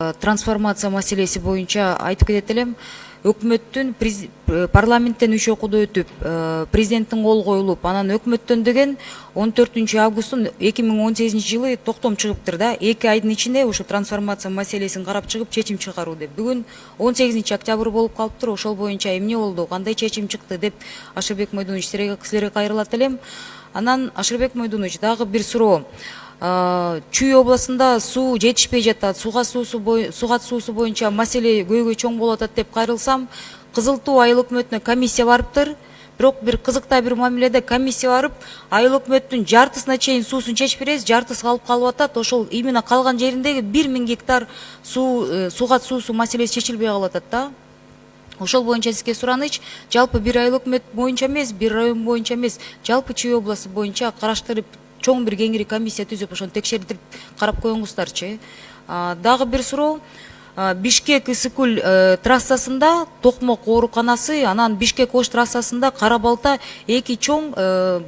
Трансформация маселеси боюнча айтып кетет элем. Өкмөттүн парламенттен 3 окууда өтүп, президенттин кол коюлуп, анан өкмөттөн деген 14 августтун 2018 жылы токтом чыгыптыр да. 2 айдын ичинде ошо трансформация маселесин карап чыгып, чечим чыгаруу деп. Бүгүн 18 октябрь болуп калыптыр. Ошол боюнча эмне болду, кандай чечим чыкты деп Ашырбек Мойдунович силерге кайрылат элем. Анан Ашырбек Мойдунович, дагы бир суроо. Чүй областында суу жетишпей жатат, суга суусу боюнча маселе көйгөй чоң болуп атат деп кайрылсам, Кызыл Туу айыл өкмөтүнө комиссия барыптыр. Бирок бир кызыктай бир мамиледе комиссия барып, айыл өкмөттүн жартысына чейин суусун чечип беребиз, жартысы калып атат. Ошол именно калган жериндеги 1000 гектар суга суусу маселеси чечилбей калып атат да. Ошол боюнча сизге сураныч, жалпы бир айыл өкмөт боюнча эмес, бир район боюнча эмес, жалпы Чүй областы боюнча караштырып чоң бир кеңири комиссия түзүп, ошону текшертип карап коюңуздарчы. Дагы бир суроо. Бишкек Ысыкүл трассасында Токмок ооруканасы, анан Бишкек Ош трассасында Кара Балта эки чоң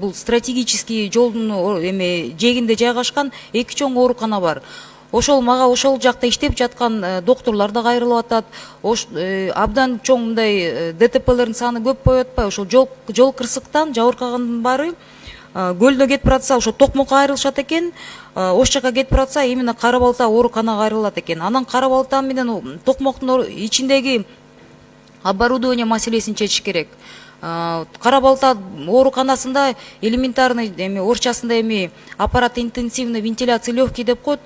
бул стратегический жолдун жээгинде жайгашкан эки чоң оорукана бар. Ошол жакта иштеп жаткан докторлор да кайрылып атат. Абдан чоң мындай ДТПлердин саны көп болуп атпайбы? Ошол жол кырсыктан жабыркаганын баары Гөлдө кетип баратса, ошо Токмокко кайрылышат экен, Ош жакка кетип баратса, именно Кара Балта ооруканага кайрылат экен. Анан Кара Балта менен Токмоктун ичиндеги оборудование маселесин чечиш керек. Кара Балта ооруканасында элементарный орчасында аппарат интенсивный вентиляция легкий деп коет.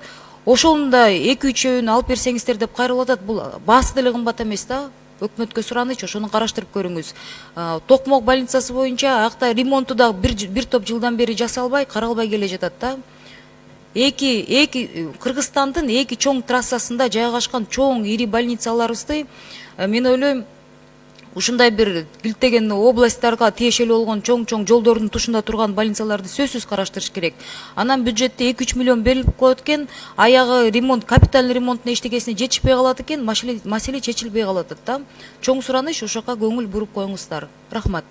Ошонун да 2-3-өүн алып берсеңиздер деп кайрылып атат. Бул баасы деле кымбат эмес да. Өкмөткө сураныч, ошону караштырып көрүңүз. Токмок больницасы боюнча акта ремонту да бир топ жылдан бери жасалбай, каралбай келе жатат да. Кыргызстандын эки чоң трассасында жайгашкан чоң ири больницаларыбызды мен ойлойм, ушундай бир килтеген областтарга тиешелүү болгон чоң жолдордун тушунда турган больницаларды сөзсүз караштырыш керек. Анан бюджетте 2-3 миллион берилип коет экен, аягы ремонт, капиталдык ремонттун эчтекесине жетишпей калат экен, маселе чечилбей калып атат да. Чоң сураныч, ошока көңүл буруп коюңуздар. Рахмат.